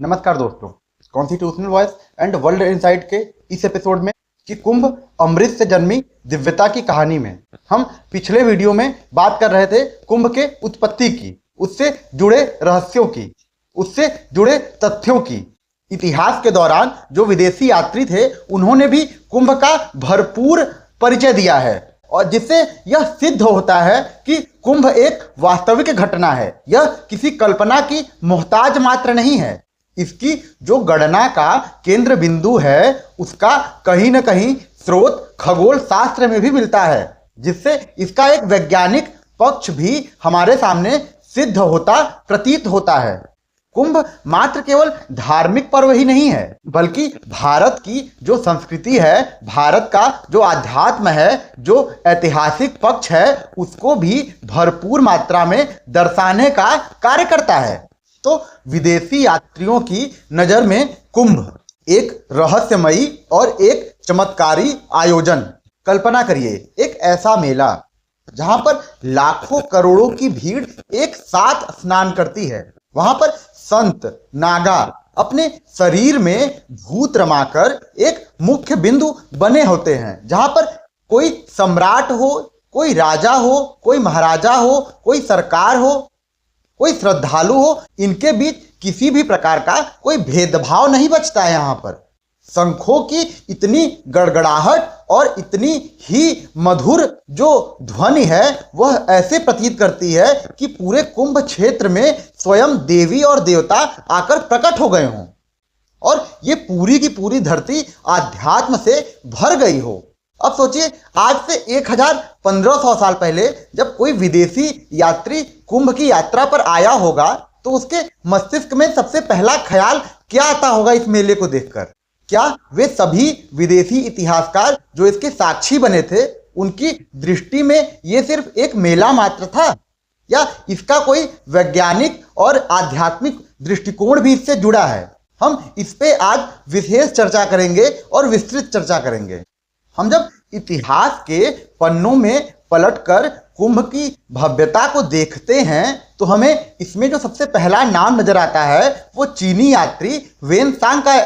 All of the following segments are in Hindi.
नमस्कार दोस्तों, constitutional voice and world insight के इस एपिसोड में कि कुंभ अमृत से जन्मी दिव्यता की कहानी में हम पिछले वीडियो में बात कर रहे थे कुंभ के उत्पत्ति की, उससे जुड़े रहस्यों की, उससे जुड़े तथ्यों की। इतिहास के दौरान जो विदेशी यात्री थे उन्होंने भी कुंभ का भरपूर परिचय दिया है और जिससे यह सिद्ध होता है कि कुंभ एक वास्तविक घटना है। यह किसी कल्पना की मोहताज मात्र नहीं है। इसकी जो गणना का केंद्र बिंदु है उसका कहीं न कहीं स्रोत खगोल शास्त्र में भी मिलता है, जिससे इसका एक वैज्ञानिक पक्ष भी हमारे सामने सिद्ध होता प्रतीत होता है। कुंभ मात्र केवल धार्मिक पर्व ही नहीं है, बल्कि भारत की जो संस्कृति है, भारत का जो आध्यात्म है, जो ऐतिहासिक पक्ष है, उसको भी भरपूर मात्रा में दर्शाने का कार्य करता है। तो विदेशी यात्रियों की नज़र में कुंभ एक रहस्यमयी और एक चमत्कारी आयोजन। कल्पना करिए एक ऐसा मेला जहां पर लाखों करोड़ों की भीड़ एक साथ स्नान करती है। वहां पर संत नागा अपने शरीर में भूत रमाकर एक मुख्य बिंदु बने होते हैं, जहां पर कोई सम्राट हो, कोई राजा हो, कोई महाराजा हो, कोई सरकार हो, कोई श्रद्धालु हो, इनके बीच किसी भी प्रकार का कोई भेदभाव नहीं बचता है। यहाँ पर शंखों की इतनी गड़गड़ाहट और इतनी ही मधुर जो ध्वनि है वह ऐसे प्रतीत करती है कि पूरे कुंभ क्षेत्र में स्वयं देवी और देवता आकर प्रकट हो गए हों और ये पूरी की पूरी धरती आध्यात्म से भर गई हो। अब सोचिए, आज से 1500 साल पहले जब कोई विदेशी यात्री कुंभ की यात्रा पर आया होगा तो उसके मस्तिष्क में सबसे पहला ख्याल क्या आता होगा इस मेले को देखकर? क्या वे सभी विदेशी इतिहासकार जो इसके साक्षी बने थे, उनकी दृष्टि में ये सिर्फ एक मेला मात्र था, या इसका कोई वैज्ञानिक और आध्यात्मिक दृष्टिकोण भी इससे जुड़ा है? हम इस पे आज विशेष चर्चा करेंगे और विस्तृत चर्चा करेंगे। हम जब इतिहास के पन्नों में पलटकर कुंभ की भव्यता को देखते हैं तो हमें इसमें जो सबसे पहला नाम नजर आता है वो चीनी यात्री वेनसांग का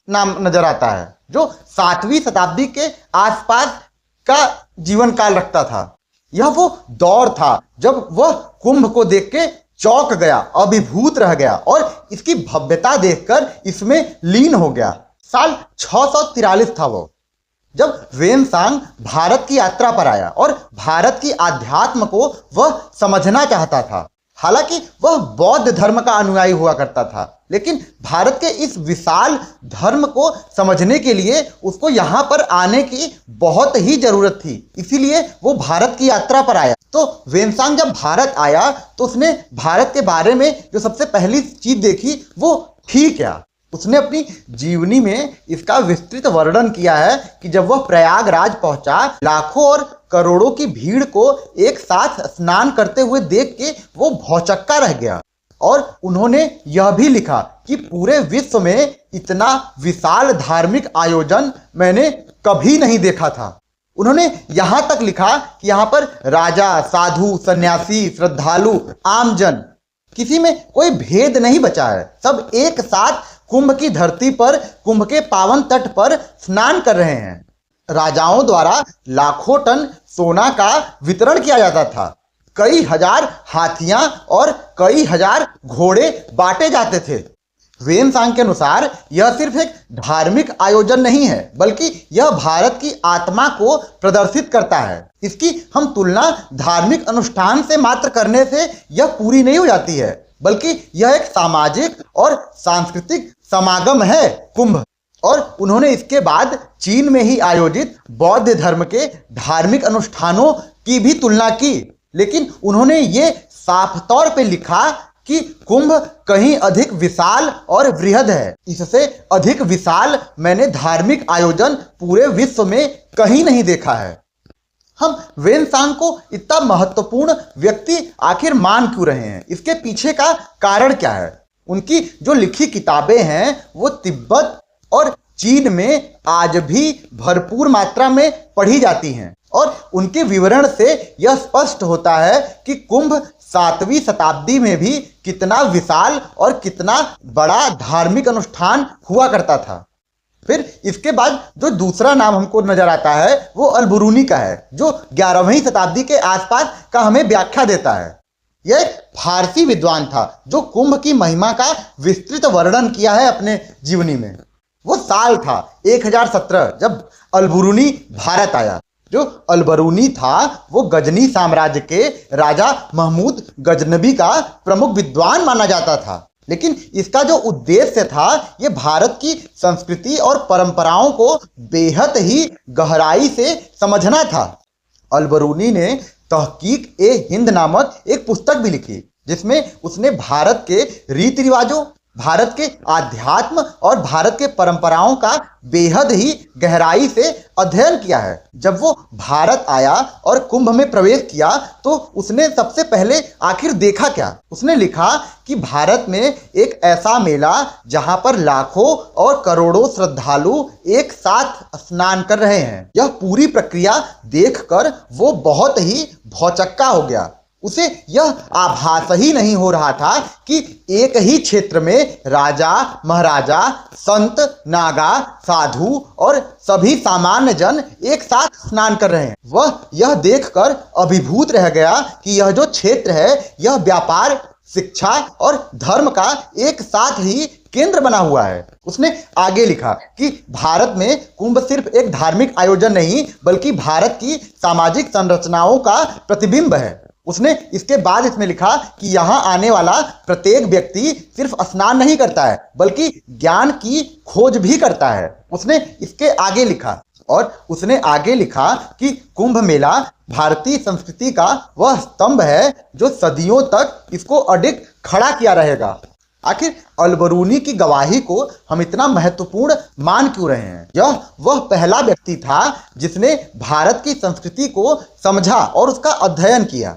नाम नजर आता है, जो 7वीं शताब्दी के आसपास का जीवन काल रखता था। यह वो दौर था जब वह कुंभ को देख के चौंक गया, अभिभूत रह गया और इसकी भव्यता देखकर इसमें लीन हो गया। साल 643 था वो जब वेनसांग भारत की यात्रा पर आया और भारत की आध्यात्म को वह समझना चाहता था। हालांकि वह बौद्ध धर्म का अनुयायी हुआ करता था, लेकिन भारत के इस विशाल धर्म को समझने के लिए उसको यहाँ पर आने की बहुत ही जरूरत थी, इसीलिए वो भारत की यात्रा पर आया। तो वेनसांग जब भारत आया तो उसने भारत के बारे में जो सबसे पहली चीज देखी वो थी क्या? उसने अपनी जीवनी में इसका विस्तृत वर्णन किया है कि जब वह प्रयागराज पहुंचा, लाखों और करोड़ों की भीड़ को एक साथ स्नान करते हुए देख के वो भौचक्का रह गया। और उन्होंने यह भी लिखा कि पूरे विश्व में इतना विशाल धार्मिक आयोजन मैंने कभी नहीं देखा था। उन्होंने यहां तक लिखा कि यहाँ पर राजा, साधु, सन्यासी, श्रद्धालु, आमजन, किसी में कोई भेद नहीं बचा है। सब एक साथ कुंभ की धरती पर, कुंभ के पावन तट पर स्नान कर रहे हैं। राजाओं द्वारा लाखों टन सोना का वितरण किया जाता था। कई हजार हाथियां और कई हजार घोड़े बांटे जाते थे। वेनसांग के अनुसार यह सिर्फ एक धार्मिक आयोजन नहीं है, बल्कि यह भारत की आत्मा को प्रदर्शित करता है। इसकी हम तुलना धार्मिक अनुष्ठान से मात्र करने से यह पूरी नहीं हो जाती है, बल्कि यह एक सामाजिक और सांस्कृतिक समागम है कुंभ। और उन्होंने इसके बाद चीन में ही आयोजित बौद्ध धर्म के धार्मिक अनुष्ठानों की भी तुलना की, लेकिन उन्होंने ये साफ तौर पे लिखा कि कुंभ कहीं अधिक विशाल और वृहद है। इससे अधिक विशाल मैंने धार्मिक आयोजन पूरे विश्व में कहीं नहीं देखा है। हम वेनसांग को इतना महत्वपूर्ण व्यक्ति आखिर मान क्यों रहे हैं? इसके पीछे का कारण क्या है? उनकी जो लिखी किताबें हैं वो तिब्बत और चीन में आज भी भरपूर मात्रा में पढ़ी जाती हैं और उनके विवरण से यह स्पष्ट होता है कि कुंभ 7वीं शताब्दी में भी कितना विशाल और कितना बड़ा धार्मिक अनुष्ठान हुआ करता था। फिर इसके बाद जो दूसरा नाम हमको नजर आता है वो अल-बरूनी का है, जो 11वीं शताब्दी के आसपास का हमें व्याख्या देता है। यह एक फारसी विद्वान था जो कुंभ की महिमा का विस्तृत वर्णन किया है अपने जीवनी में। वो साल था 1017 जब अल-बरूनी भारत आया। जो अल-बरूनी था वो गजनी साम्राज्य के राजा महमूद गजनबी का प्रमुख विद्वान माना जाता था, लेकिन इसका जो उद्देश्य था ये भारत की संस्कृति और परंपराओं को बेहद ही गहराई से समझना था। अल-बरूनी ने तहकीक-ए-हिंद नामक एक पुस्तक भी लिखी, जिसमें उसने भारत के रीति रिवाजों, भारत के आध्यात्म और भारत के परंपराओं का बेहद ही गहराई से अध्ययन किया है। जब वो भारत आया और कुंभ में प्रवेश किया तो उसने सबसे पहले आखिर देखा क्या? उसने लिखा कि भारत में एक ऐसा मेला जहां पर लाखों और करोड़ों श्रद्धालु एक साथ स्नान कर रहे हैं। यह पूरी प्रक्रिया देखकर वो बहुत ही भौचक्का हो गया। उसे यह आभास ही नहीं हो रहा था कि एक ही क्षेत्र में राजा, महाराजा, संत, नागा, साधु और सभी सामान्य जन एक साथ स्नान कर रहे हैं। वह यह देखकर अभिभूत रह गया कि यह जो क्षेत्र है यह व्यापार, शिक्षा और धर्म का एक साथ ही केंद्र बना हुआ है। उसने आगे लिखा कि भारत में कुंभ सिर्फ एक धार्मिक आयोजन नहीं बल्कि भारत की सामाजिक संरचनाओं का प्रतिबिंब है। उसने इसके बाद इसमें लिखा कि यहाँ आने वाला प्रत्येक व्यक्ति सिर्फ स्नान नहीं करता है बल्कि ज्ञान की खोज भी करता है। उसने इसके आगे लिखा कि कुंभ मेला भारतीय संस्कृति का वह स्तंभ है जो सदियों तक इसको अडिग खड़ा किया रहेगा। आखिर अल-बरूनी की गवाही को हम इतना महत्वपूर्ण मान क्यों रहे हैं? यह वह पहला व्यक्ति था जिसने भारत की संस्कृति को समझा और उसका अध्ययन किया।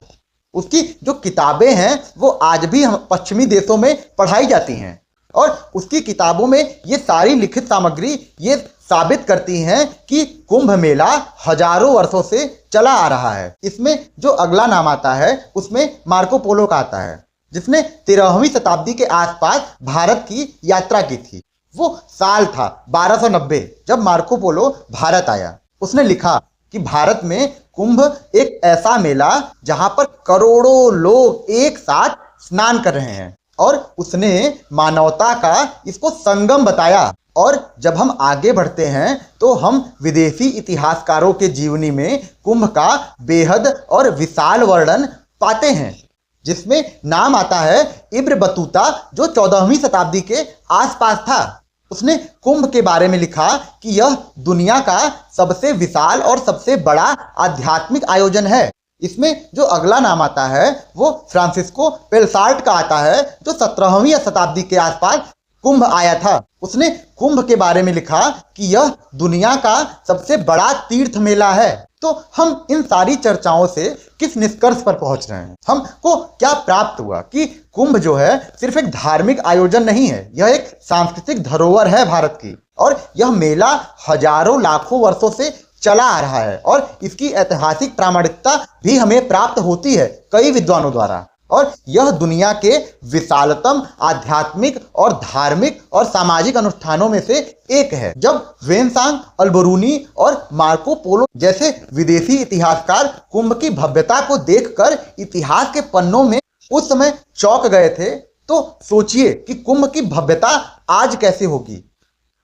उसकी जो किताबें हैं वो आज भी हम पश्चिमी देशों में पढ़ाई जाती हैं और उसकी किताबों में ये सारी लिखित सामग्री ये साबित करती हैं कि कुंभ मेला हजारों वर्षों से चला आ रहा है। इसमें जो अगला नाम आता है उसमें मार्को पोलो का आता है, जिसने 13वीं शताब्दी के आसपास भारत की यात्रा की थी। वो साल था 1290 जब मार्को पोलो भारत आया। उसने लिखा कि भारत में कुंभ एक ऐसा मेला जहां पर करोड़ों लोग एक साथ स्नान कर रहे हैं और उसने मानवता का इसको संगम बताया। और जब हम आगे बढ़ते हैं तो हम विदेशी इतिहासकारों के जीवनी में कुंभ का बेहद और विशाल वर्णन पाते हैं, जिसमें नाम आता है इब्न बतूता जो 14वीं शताब्दी के आसपास था। उसने कुंभ के बारे में लिखा कि यह दुनिया का सबसे विशाल और सबसे बड़ा आध्यात्मिक आयोजन है। इसमें जो अगला नाम आता है वो फ्रांसिस्को पेलसार्ट का आता है जो 17वीं शताब्दी के आसपास कुंभ आया था। उसने कुंभ के बारे में लिखा कि यह दुनिया का सबसे बड़ा तीर्थ मेला है। तो हम इन सारी चर्चाओं से किस निष्कर्ष पर पहुंच रहे हैं? हमको क्या प्राप्त हुआ कि कुंभ जो है सिर्फ एक धार्मिक आयोजन नहीं है, यह एक सांस्कृतिक धरोहर है भारत की। और यह मेला हजारों लाखों वर्षों से चला आ रहा है और इसकी ऐतिहासिक प्रामाणिकता भी हमें प्राप्त होती है कई विद्वानों द्वारा। और यह दुनिया के विशालतम आध्यात्मिक और धार्मिक और सामाजिक अनुष्ठानों में से एक है। जब वेनसांग, अल-बरूनी और मार्को पोलो जैसे विदेशी इतिहासकार कुंभ की भव्यता को देखकर इतिहास के पन्नों में उस समय चौंक गए थे, तो सोचिए कि कुंभ की भव्यता आज कैसे होगी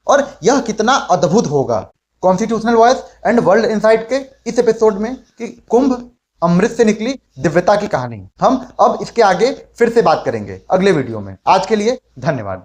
और यह कितना अद्भुत होगा। Constitutional voice and world insight के इस एपिसोड में कि कुंभ अमृत से निकली दिव्यता की कहानी, हम अब इसके आगे फिर से बात करेंगे अगले वीडियो में। आज के लिए धन्यवाद।